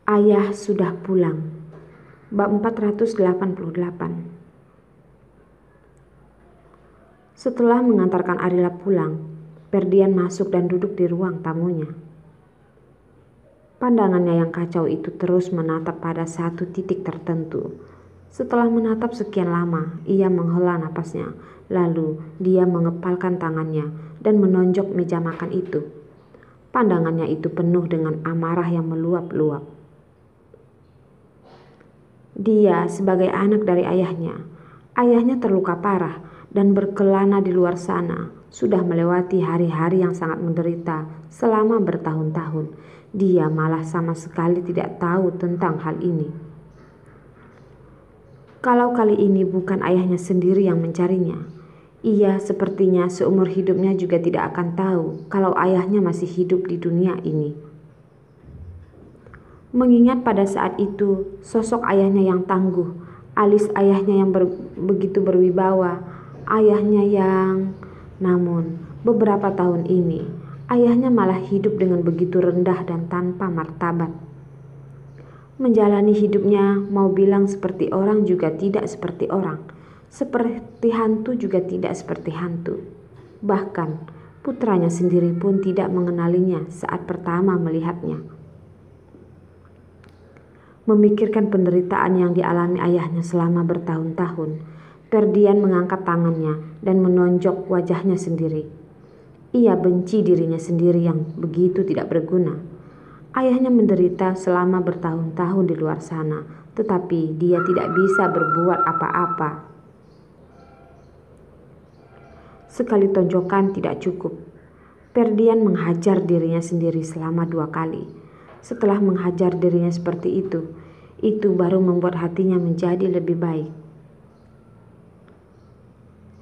Ayah sudah pulang. Bab 488. Setelah mengantarkan Arila pulang, Ferdian masuk dan duduk di ruang tamunya. Pandangannya yang kacau itu terus menatap pada satu titik tertentu. Setelah menatap sekian lama, ia menghela napasnya, lalu dia mengepalkan tangannya dan menonjok meja makan itu. Pandangannya itu penuh dengan amarah yang meluap-luap. Dia sebagai anak dari ayahnya terluka parah dan berkelana di luar sana, sudah melewati hari-hari yang sangat menderita selama bertahun-tahun. Dia malah sama sekali tidak tahu tentang hal ini. Kalau kali ini bukan ayahnya sendiri yang mencarinya, ia sepertinya seumur hidupnya juga tidak akan tahu kalau ayahnya masih hidup di dunia ini. Mengingat pada saat itu sosok ayahnya yang tangguh, alis ayahnya yang begitu berwibawa, namun beberapa tahun ini ayahnya malah hidup dengan begitu rendah dan tanpa martabat. Menjalani hidupnya mau bilang seperti orang juga tidak seperti orang, seperti hantu juga tidak seperti hantu. Bahkan putranya sendiri pun tidak mengenalinya saat pertama melihatnya. Memikirkan penderitaan yang dialami ayahnya selama bertahun-tahun, Ferdian mengangkat tangannya dan menonjok wajahnya sendiri. Ia benci dirinya sendiri yang begitu tidak berguna. Ayahnya menderita selama bertahun-tahun di luar sana, tetapi dia tidak bisa berbuat apa-apa. Sekali tonjokan tidak cukup. Ferdian menghajar dirinya sendiri selama 2 kali. Setelah menghajar dirinya seperti itu baru membuat hatinya menjadi lebih baik.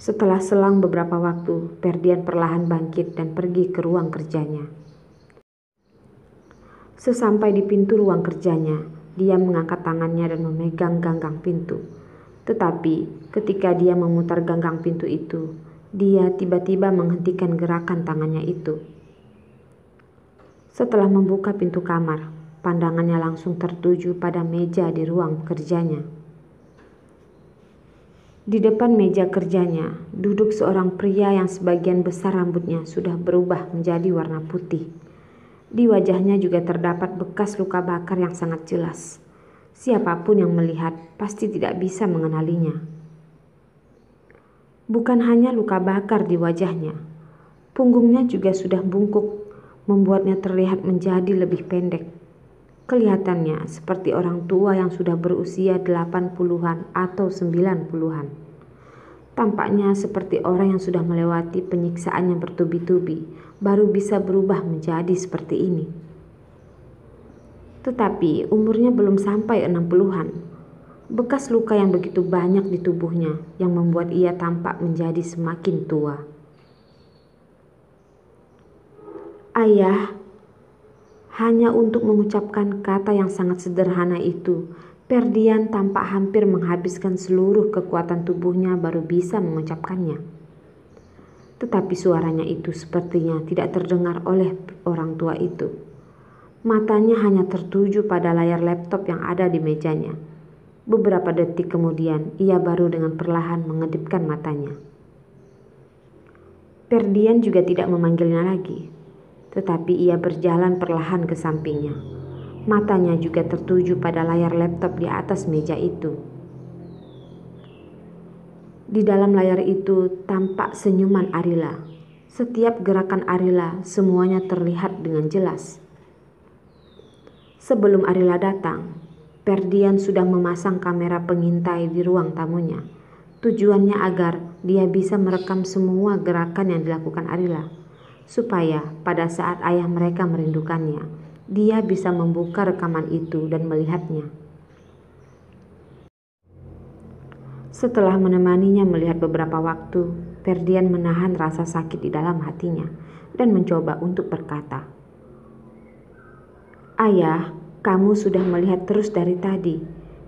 Setelah selang beberapa waktu, Ferdian perlahan bangkit dan pergi ke ruang kerjanya. Sesampai di pintu ruang kerjanya, dia mengangkat tangannya dan memegang ganggang pintu. Tetapi ketika dia memutar ganggang pintu itu, dia tiba-tiba menghentikan gerakan tangannya itu. Setelah membuka pintu kamar, pandangannya langsung tertuju pada meja di ruang kerjanya. Di depan meja kerjanya, duduk seorang pria yang sebagian besar rambutnya sudah berubah menjadi warna putih. Di wajahnya juga terdapat bekas luka bakar yang sangat jelas. Siapapun yang melihat pasti tidak bisa mengenalinya. Bukan hanya luka bakar di wajahnya, punggungnya juga sudah bungkuk, membuatnya terlihat menjadi lebih pendek. Kelihatannya seperti orang tua yang sudah berusia 80-an atau 90-an. Tampaknya seperti orang yang sudah melewati penyiksaan yang bertubi-tubi, baru bisa berubah menjadi seperti ini. Tetapi umurnya belum sampai 60-an. Bekas luka yang begitu banyak di tubuhnya yang membuat ia tampak menjadi semakin tua. Ayah, hanya untuk mengucapkan kata yang sangat sederhana itu, Ferdian tampak hampir menghabiskan seluruh kekuatan tubuhnya baru bisa mengucapkannya. Tetapi suaranya itu sepertinya tidak terdengar oleh orang tua itu. Matanya hanya tertuju pada layar laptop yang ada di mejanya. Beberapa detik kemudian, ia baru dengan perlahan mengedipkan matanya. Ferdian juga tidak memanggilnya lagi. Tetapi ia berjalan perlahan ke sampingnya. Matanya juga tertuju pada layar laptop di atas meja itu. Di dalam layar itu tampak senyuman Arila. Setiap gerakan Arila semuanya terlihat dengan jelas. Sebelum Arila datang, Ferdian sudah memasang kamera pengintai di ruang tamunya. Tujuannya agar dia bisa merekam semua gerakan yang dilakukan Arila, supaya pada saat ayah mereka merindukannya, dia bisa membuka rekaman itu dan melihatnya. Setelah menemaninya melihat beberapa waktu, Ferdian menahan rasa sakit di dalam hatinya dan mencoba untuk berkata, "Ayah, kamu sudah melihat terus dari tadi.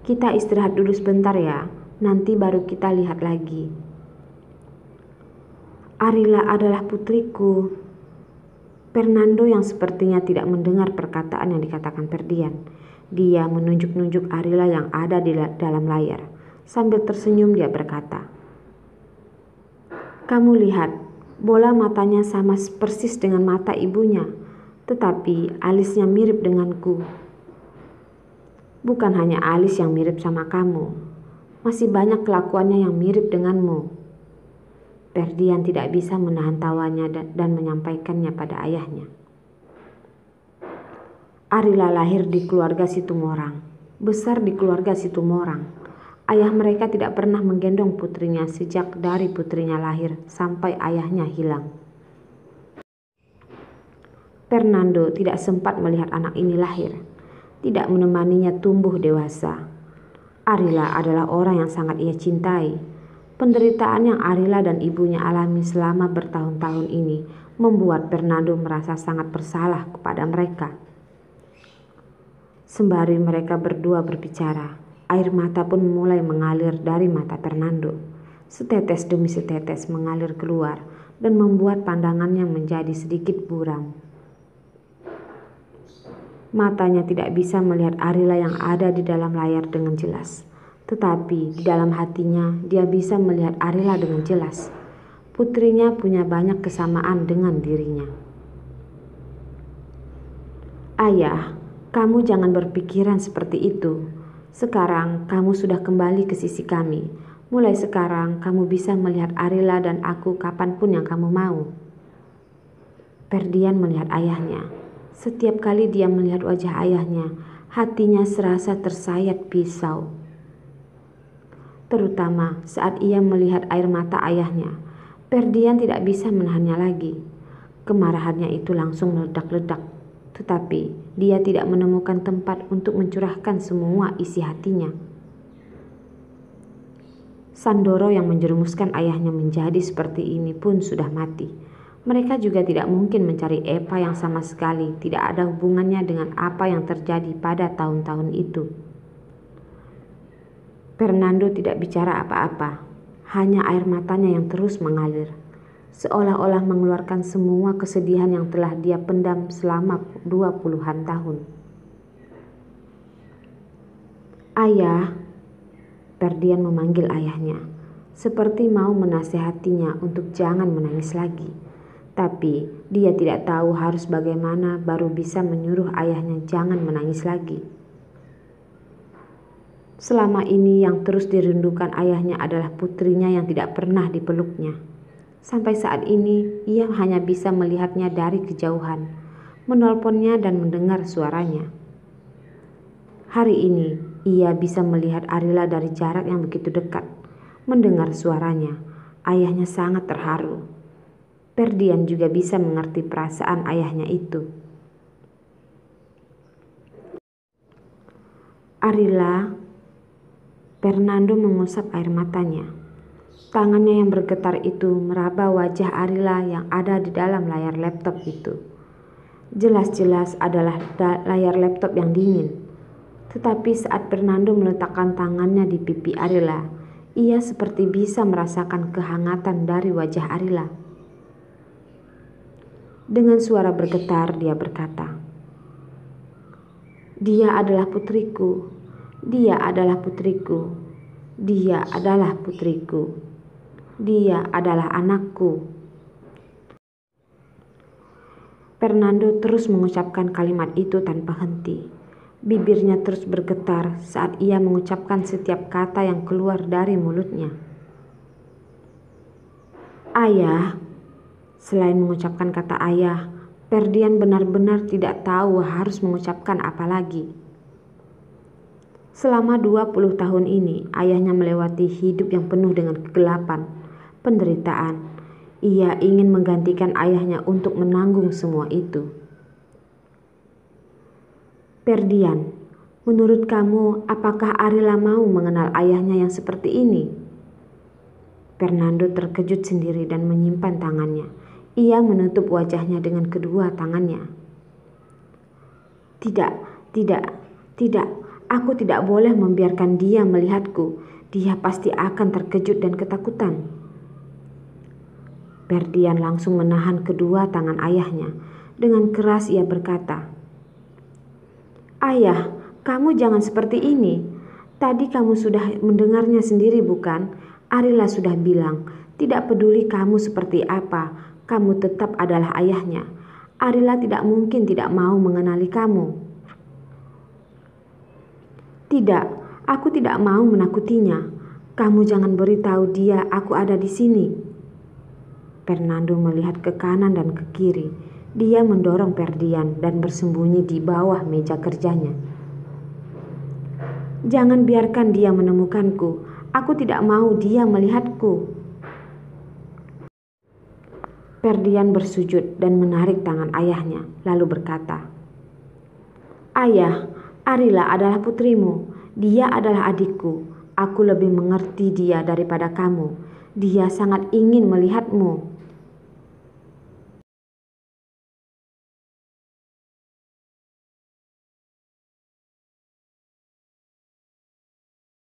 Kita istirahat dulu sebentar ya, nanti baru kita lihat lagi." "Arila adalah putriku." Fernando yang sepertinya tidak mendengar perkataan yang dikatakan Ferdian. Dia menunjuk-nunjuk Arila yang ada di dalam layar. Sambil tersenyum dia berkata, "Kamu lihat, bola matanya sama persis dengan mata ibunya, tetapi alisnya mirip denganku. Bukan hanya alis yang mirip sama kamu, masih banyak kelakuannya yang mirip denganmu." Ferdian tidak bisa menahan tawanya dan menyampaikannya pada ayahnya. Arila lahir di keluarga Situmorang, besar di keluarga Situmorang. Ayah mereka tidak pernah menggendong putrinya sejak dari putrinya lahir sampai ayahnya hilang. Fernando tidak sempat melihat anak ini lahir, tidak menemaninya tumbuh dewasa. Arila adalah orang yang sangat ia cintai. Penderitaan yang Arila dan ibunya alami selama bertahun-tahun ini membuat Fernando merasa sangat bersalah kepada mereka. Sembari mereka berdua berbicara, air mata pun mulai mengalir dari mata Fernando. Setetes demi setetes mengalir keluar dan membuat pandangannya menjadi sedikit buram. Matanya tidak bisa melihat Arila yang ada di dalam layar dengan jelas. Tetapi di dalam hatinya dia bisa melihat Arila dengan jelas. Putrinya punya banyak kesamaan dengan dirinya. "Ayah, kamu jangan berpikiran seperti itu. Sekarang kamu sudah kembali ke sisi kami. Mulai sekarang kamu bisa melihat Arila dan aku kapanpun yang kamu mau." Ferdian melihat ayahnya. Setiap kali dia melihat wajah ayahnya, hatinya serasa tersayat pisau. Terutama saat ia melihat air mata ayahnya, Ferdian tidak bisa menahannya lagi. Kemarahannya itu langsung meledak-ledak, tetapi dia tidak menemukan tempat untuk mencurahkan semua isi hatinya. Sandoro yang menjerumuskan ayahnya menjadi seperti ini pun sudah mati. Mereka juga tidak mungkin mencari Eva yang sama sekali tidak ada hubungannya dengan apa yang terjadi pada tahun-tahun itu. Fernando tidak bicara apa-apa, hanya air matanya yang terus mengalir, seolah-olah mengeluarkan semua kesedihan yang telah dia pendam selama 20-an tahun. "Ayah," Ferdian memanggil ayahnya, seperti mau menasehatinya untuk jangan menangis lagi. Tapi dia tidak tahu harus bagaimana baru bisa menyuruh ayahnya jangan menangis lagi. Selama ini yang terus dirindukan ayahnya adalah putrinya yang tidak pernah dipeluknya. Sampai saat ini ia hanya bisa melihatnya dari kejauhan, menelponnya dan mendengar suaranya. Hari ini ia bisa melihat Arila dari jarak yang begitu dekat, mendengar suaranya. Ayahnya sangat terharu. Ferdian juga bisa mengerti perasaan ayahnya itu. "Arila," Fernando mengusap air matanya. Tangannya yang bergetar itu meraba wajah Arila yang ada di dalam layar laptop itu. Jelas-jelas adalah layar laptop yang dingin. Tetapi saat Fernando meletakkan tangannya di pipi Arila, ia seperti bisa merasakan kehangatan dari wajah Arila. Dengan suara bergetar dia berkata, "Dia adalah putriku, dia adalah putriku, dia adalah putriku, dia adalah anakku." Fernando terus mengucapkan kalimat itu tanpa henti. Bibirnya terus bergetar saat ia mengucapkan setiap kata yang keluar dari mulutnya. "Ayah." Selain mengucapkan kata ayah, Ferdian benar-benar tidak tahu harus mengucapkan apa lagi. Selama 20 tahun ini, ayahnya melewati hidup yang penuh dengan kegelapan, penderitaan. Ia ingin menggantikan ayahnya untuk menanggung semua itu. "Ferdian, menurut kamu apakah Arila mau mengenal ayahnya yang seperti ini?" Fernando terkejut sendiri dan menyimpan tangannya. Ia menutup wajahnya dengan kedua tangannya. "Tidak, tidak, tidak. Aku tidak boleh membiarkan dia melihatku. Dia pasti akan terkejut dan ketakutan." Ferdian langsung menahan kedua tangan ayahnya. Dengan keras ia berkata, "Ayah, Kamu jangan seperti ini. Tadi kamu sudah mendengarnya sendiri bukan? Arila sudah bilang, tidak peduli kamu seperti apa, kamu tetap adalah ayahnya. Arila tidak mungkin tidak mau mengenali kamu. Tidak, aku tidak mau menakutinya. Kamu jangan beritahu dia aku ada di sini. Fernando melihat ke kanan dan ke kiri. Dia mendorong Ferdian dan bersembunyi di bawah meja kerjanya. Jangan biarkan dia menemukanku. Aku tidak mau dia melihatku. Ferdian bersujud dan menarik tangan ayahnya, lalu berkata, "Ayah, Arila adalah putrimu. Dia adalah adikku. Aku lebih mengerti dia daripada kamu. Dia sangat ingin melihatmu."